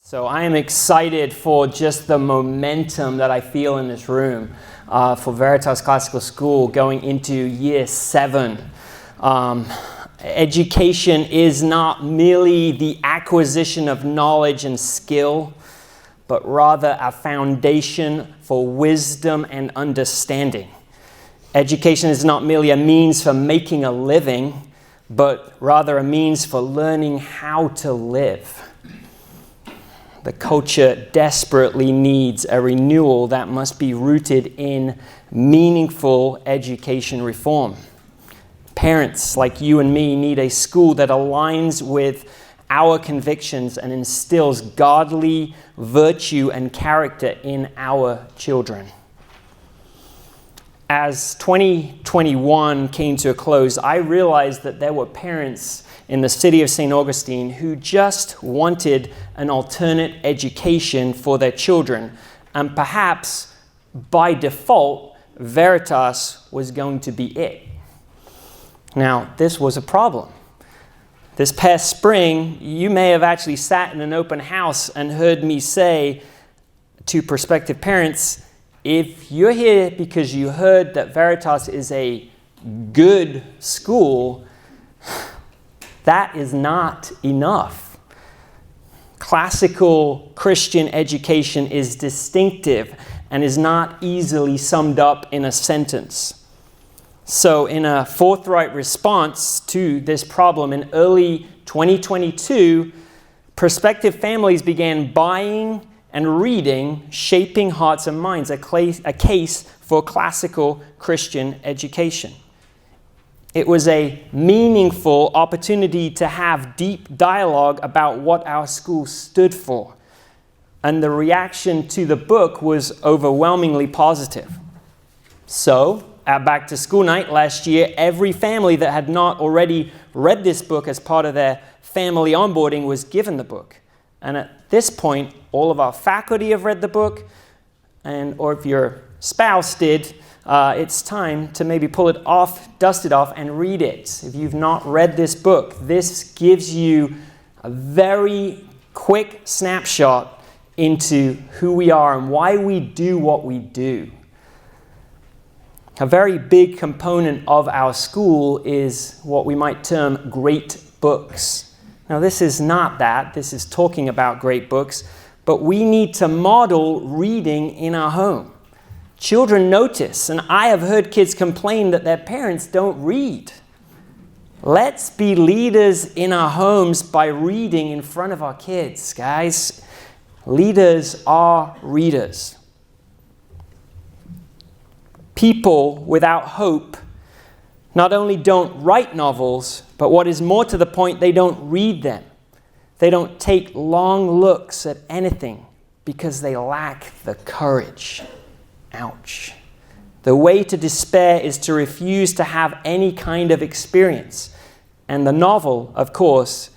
So I am excited for just the momentum that I feel in this room for Veritas Classical School going into year 7. Education is not merely the acquisition of knowledge and skill, but rather a foundation for wisdom and understanding. Education is not merely a means for making a living, but rather a means for learning how to live. The culture desperately needs a renewal that must be rooted in meaningful education reform. Parents like you and me need a school that aligns with our convictions and instills godly virtue and character in our children. As 2021 came to a close, I realized that there were parents in the city of St. Augustine who just wanted an alternate education for their children. And perhaps by default, Veritas was going to be it. Now, this was a problem. This past spring, you may have actually sat in an open house and heard me say to prospective parents, if you're here because you heard that Veritas is a good school, that is not enough. Classical Christian education is distinctive and is not easily summed up in a sentence. So in a forthright response to this problem in early 2022, prospective families began buying and reading Shaping Hearts and Minds, a case for classical Christian education. It was a meaningful opportunity to have deep dialogue about what our school stood for. And the reaction to the book was overwhelmingly positive. So, at Back to School Night last year, every family that had not already read this book as part of their family onboarding was given the book. And at this point, all of our faculty have read the book, or if your spouse did, it's time to maybe pull it off, dust it off, and read it. If you've not read this book, this gives you a very quick snapshot into who we are and why we do what we do. A very big component of our school is what we might term great books. Now, this is not that. This is talking about great books, but we need to model reading in our home. Children notice, and I have heard kids complain that their parents don't read. Let's be leaders in our homes by reading in front of our kids, guys. Leaders are readers. People without hope not only don't write novels, but what is more to the point, they don't read them. They don't take long looks at anything because they lack the courage. Ouch. The way to despair is to refuse to have any kind of experience. And the novel, of course,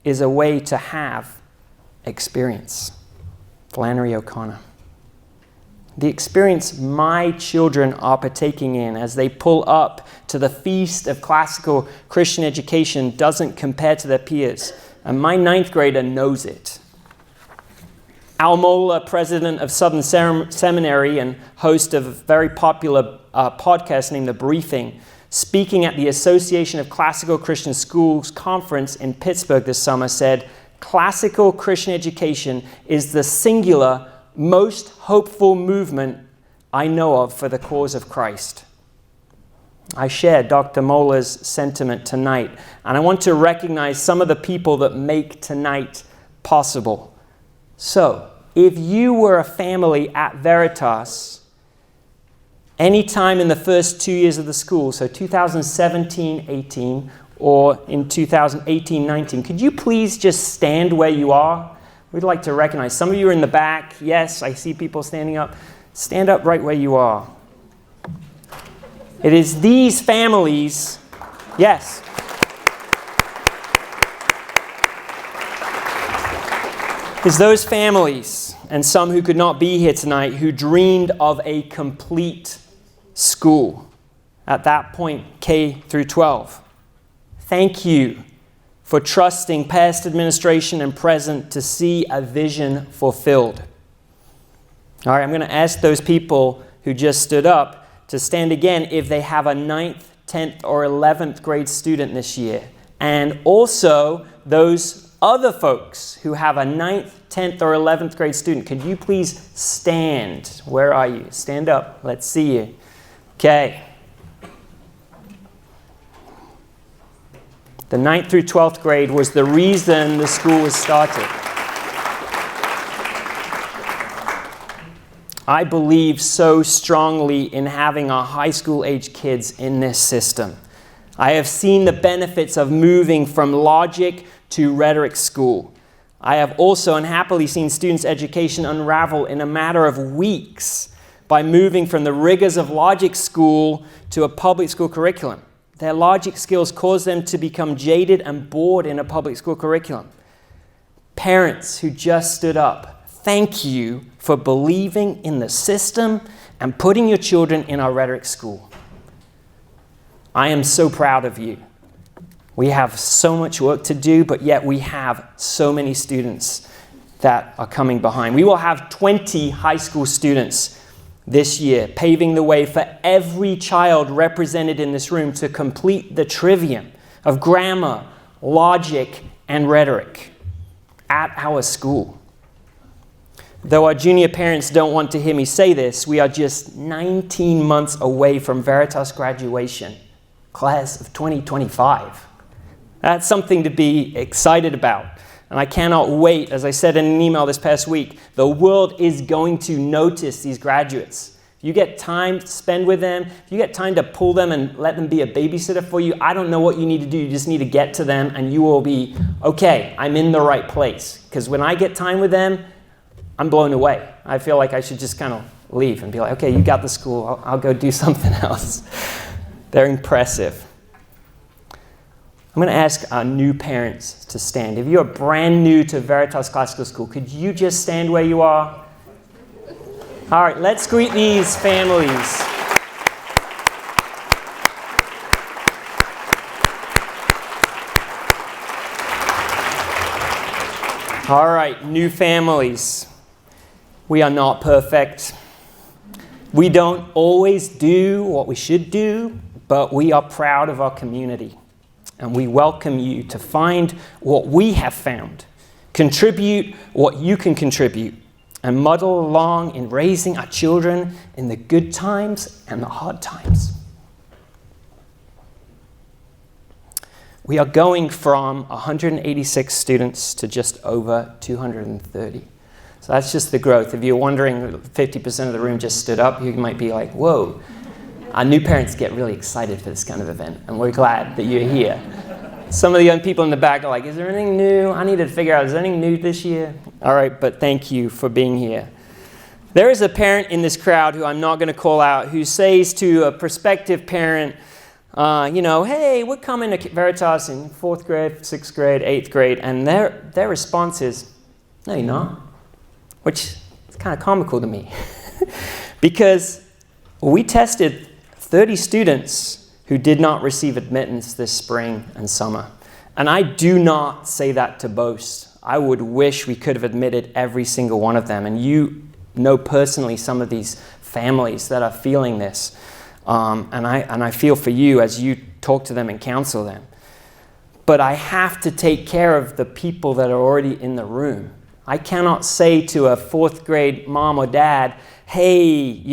is a way to have experience. Flannery O'Connor. The experience my children are partaking in as they pull up to the feast of classical Christian education doesn't compare to their peers. And my 9th grader knows it. Al Mohler, president of Southern Seminary and host of a very popular podcast named The Briefing, speaking at the Association of Classical Christian Schools conference in Pittsburgh this summer, said, "Classical Christian education is the singular, most hopeful movement I know of for the cause of Christ." I share Dr. Mohler's sentiment tonight, and I want to recognize some of the people that make tonight possible. So, if you were a family at Veritas, anytime in the first 2 years of the school, so 2017-18 or in 2018-19, could you please just stand where you are? We'd like to recognize. Some of you are in the back. Yes, I see people standing up. Stand up right where you are. It is these families, yes. It's those families, and some who could not be here tonight, who dreamed of a complete school. At that point, K through 12. Thank you for trusting past administration and present to see a vision fulfilled. All right, I'm going to ask those people who just stood up to stand again if they have a 9th, 10th, or 11th grade student this year. And also those other folks who have a 9th, 10th, or 11th grade student. Could you please stand? Where are you? Stand up. Let's see you. Okay. The 9th through 12th grade was the reason the school was started. I believe so strongly in having our high school age kids in this system. I have seen the benefits of moving from logic to rhetoric school. I have also unhappily seen students' education unravel in a matter of weeks by moving from the rigors of logic school to a public school curriculum. Their logic skills cause them to become jaded and bored in a public school curriculum. Parents who just stood up, thank you for believing in the system and putting your children in our rhetoric school. I am so proud of you. We have so much work to do, but yet we have so many students that are coming behind. We will have 20 high school students this year, paving the way for every child represented in this room to complete the trivium of grammar, logic, and rhetoric at our school. Though our junior parents don't want to hear me say this, we are just 19 months away from Veritas graduation, class of 2025. That's something to be excited about. And I cannot wait, as I said in an email this past week, the world is going to notice these graduates. If you get time to spend with them, if you get time to pull them and let them be a babysitter for you, I don't know what you need to do. You just need to get to them and you will be, okay, I'm in the right place. Because when I get time with them, I'm blown away. I feel like I should just kind of leave and be like, okay, you got the school. I'll go do something else. They're impressive. I'm going to ask our new parents to stand. If you're brand new to Veritas Classical School, could you just stand where you are? All right, let's greet these families. All right, new families. We are not perfect. We don't always do what we should do, but we are proud of our community. And we welcome you to find what we have found, contribute what you can contribute, and muddle along in raising our children in the good times and the hard times. We are going from 186 students to just over 230. So that's just the growth. If you're wondering, 50% of the room just stood up, you might be like, whoa. Our new parents get really excited for this kind of event, and we're glad that you're here. Some of the young people in the back are like, is there anything new? I need to figure out, is there anything new this year? All right, but thank you for being here. There is a parent in this crowd who I'm not going to call out who says to a prospective parent, hey, we're coming to Veritas in 4th grade, 6th grade, 8th grade, and their response is, no, you're not, which is kind of comical to me because we tested 30 students who did not receive admittance this spring and summer. And I do not say that to boast. I would wish we could have admitted every single one of them. And you know personally some of these families that are feeling this. And I feel for you as you talk to them and counsel them. But I have to take care of the people that are already in the room. I cannot say to a 4th grade mom or dad, hey,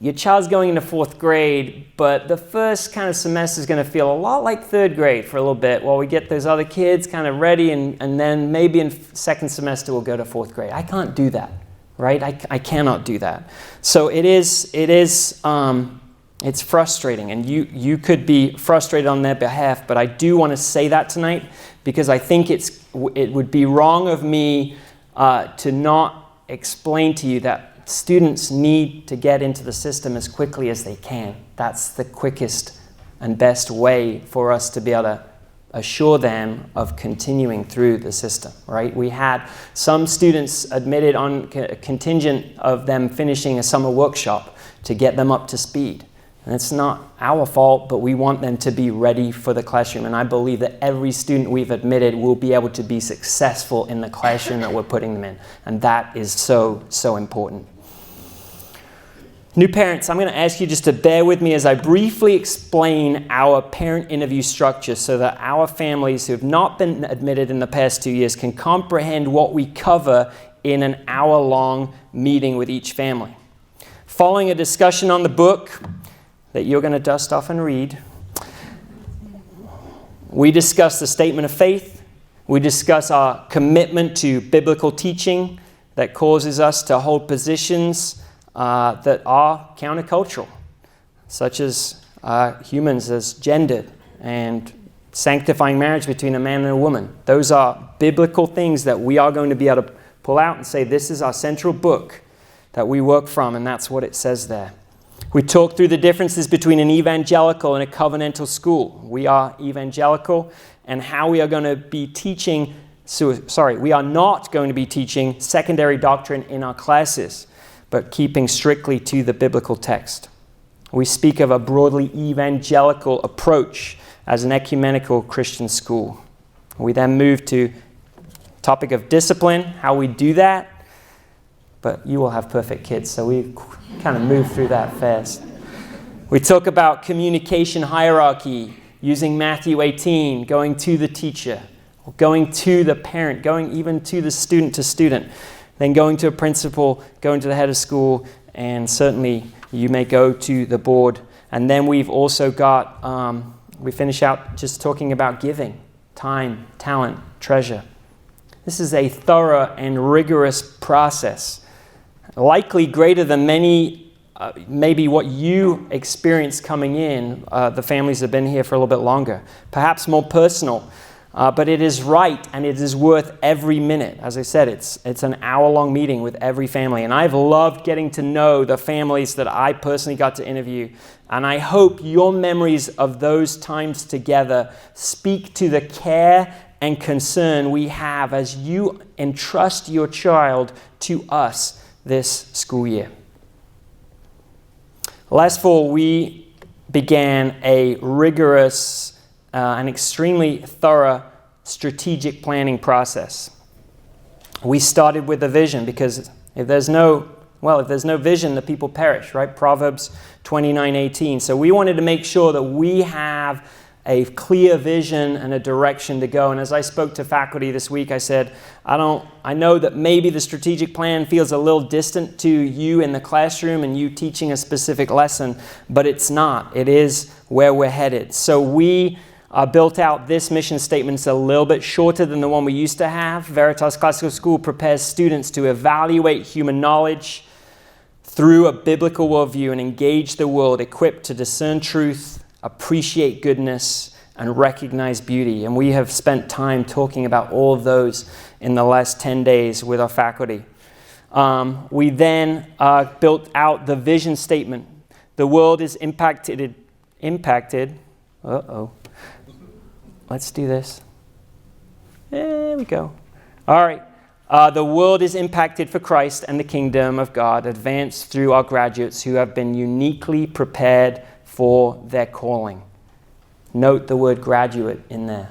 your child's going into 4th grade, but the first kind of semester is going to feel a lot like 3rd grade for a little bit while we get those other kids kind of ready, and then maybe in 2nd semester we'll go to 4th grade. I can't do that, right? I cannot do that. So it's frustrating, and you could be frustrated on their behalf, but I do want to say that tonight because I think it would be wrong of me to not explain to you that students need to get into the system as quickly as they can. That's the quickest and best way for us to be able to assure them of continuing through the system, right? We had some students admitted on contingent of them finishing a summer workshop to get them up to speed. And it's not our fault, but we want them to be ready for the classroom. And I believe that every student we've admitted will be able to be successful in the classroom that we're putting them in. And that is so, so important. New parents, I'm going to ask you just to bear with me as I briefly explain our parent interview structure so that our families who have not been admitted in the past 2 years can comprehend what we cover in an hour-long meeting with each family. Following a discussion on the book that you're going to dust off and read, we discuss the statement of faith. We discuss our commitment to biblical teaching that causes us to hold positions that are countercultural, such as humans as gendered and sanctifying marriage between a man and a woman. Those are biblical things that we are going to be able to pull out and say, this is our central book that we work from, and that's what it says there. We talk through the differences between an evangelical and a covenantal school. We are evangelical, and how we are going to be teaching, we are not going to be teaching secondary doctrine in our classes, but keeping strictly to the biblical text. We speak of a broadly evangelical approach as an ecumenical Christian school. We then move to topic of discipline, how we do that. But you will have perfect kids, so we kind of move through that fast. We talk about communication hierarchy, using Matthew 18, going to the teacher, going to the parent, going even to the student to student, then going to a principal, going to the head of school, and certainly you may go to the board. And then we've also got, we finish out just talking about giving, time, talent, treasure. This is a thorough and rigorous process, likely greater than many, maybe what you experienced coming in. The families have been here for a little bit longer, perhaps more personal. But it is right, and it is worth every minute. As I said, it's an hour-long meeting with every family. And I've loved getting to know the families that I personally got to interview. And I hope your memories of those times together speak to the care and concern we have as you entrust your child to us this school year. Last fall, we began a rigorous an extremely thorough strategic planning process. We started with a vision, because if there's no vision, the people perish, right? Proverbs 29:18. So we wanted to make sure that we have a clear vision and a direction to go. And as I spoke to faculty this week, I said, I know that maybe the strategic plan feels a little distant to you in the classroom and you teaching a specific lesson, but it's not. It is where we're headed. So we built out this mission statement. It's a little bit shorter than the one we used to have. Veritas Classical School prepares students to evaluate human knowledge through a biblical worldview and engage the world, equipped to discern truth, appreciate goodness, and recognize beauty. And we have spent time talking about all of those in the last 10 days with our faculty. We then built out the vision statement. The world is impacted. Let's do this. There we go. All right. The world is impacted for Christ and the kingdom of God, advanced through our graduates who have been uniquely prepared for their calling. Note the word graduate in there.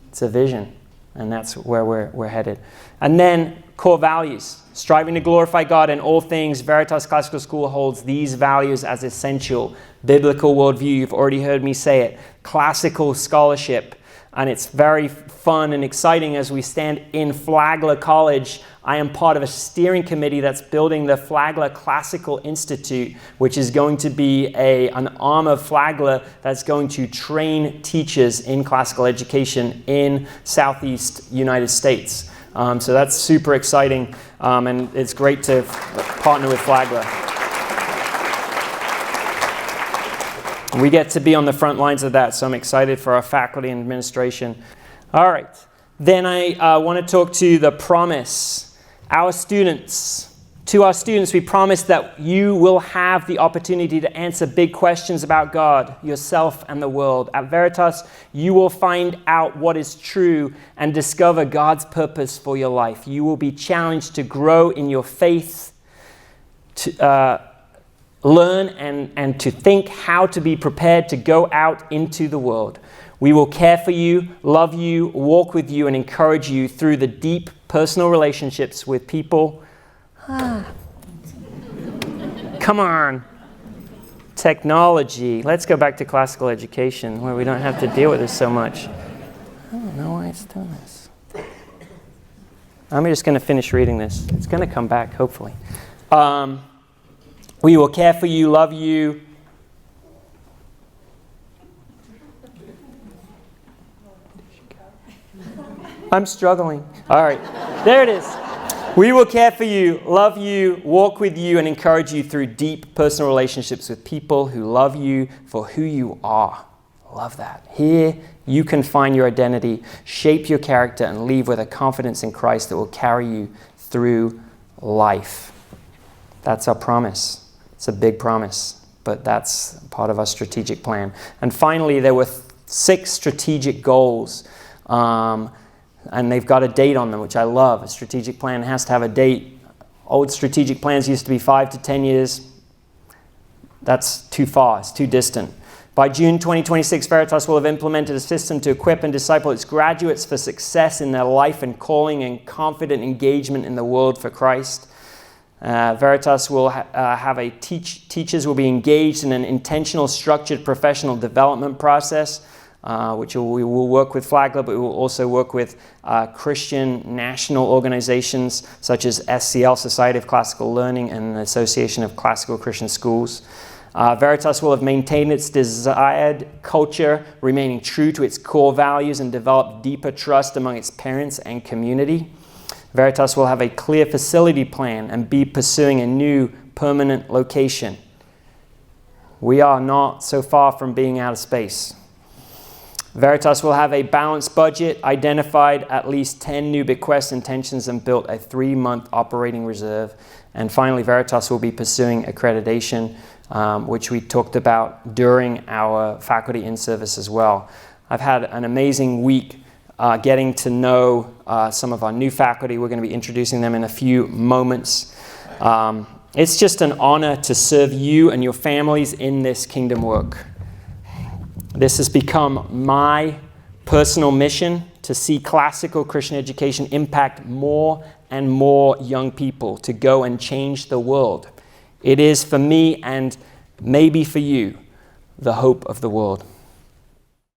It's a vision, and that's where we're headed. And then core values. Striving to glorify God in all things. Veritas Classical School holds these values as essential. Biblical worldview, you've already heard me say it. Classical scholarship. And it's very fun and exciting as we stand in Flagler College. I am part of a steering committee that's building the Flagler Classical Institute, which is going to be an arm of Flagler that's going to train teachers in classical education in Southeast United States. So that's super exciting, and it's great to partner with Flagler. We get to be on the front lines of that, so I'm excited for our faculty and administration. All right. Then I want to talk to the promise. Our students. To our students, we promise that you will have the opportunity to answer big questions about God, yourself, and the world. At Veritas, you will find out what is true and discover God's purpose for your life. You will be challenged to grow in your faith, learn and to think how to be prepared to go out into the world. We will care for you, love you, walk with you, and encourage you through the deep personal relationships with people. Come on. Technology. Let's go back to classical education where we don't have to deal with this so much. I don't know why it's done this. I'm just going to finish reading this. It's going to come back, hopefully. We will care for you, love you. I'm struggling. All right, there it is. We will care for you, love you, walk with you, and encourage you through deep personal relationships with people who love you for who you are. Love that. Here, you can find your identity, shape your character, and leave with a confidence in Christ that will carry you through life. That's our promise. It's a big promise, but that's part of our strategic plan. And finally, there were 6 strategic goals. And they've got a date on them, which I love. A strategic plan has to have a date. Old strategic plans used to be 5 to 10 years. That's too far. It's too distant. By June 2026, Veritas will have implemented a system to equip and disciple its graduates for success in their life and calling and confident engagement in the world for Christ. Veritas will have teachers will be engaged in an intentional, structured professional development process, which we will work with Flagler, but we will also work with Christian national organizations such as SCL, Society of Classical Learning, and the Association of Classical Christian Schools. Veritas will have maintained its desired culture, remaining true to its core values, and develop deeper trust among its parents and community. Veritas will have a clear facility plan and be pursuing a new permanent location. We are not so far from being out of space. Veritas will have a balanced budget, identified at least 10 new bequest intentions, and built a 3-month operating reserve. And finally, Veritas will be pursuing accreditation, which we talked about during our faculty in-service as well. I've had an amazing week getting to know some of our new faculty. We're going to be introducing them in a few moments. It's just an honor to serve you and your families in this kingdom work. This has become my personal mission to see classical Christian education impact more and more young people to go and change the world. It is for me, and maybe for you, the hope of the world.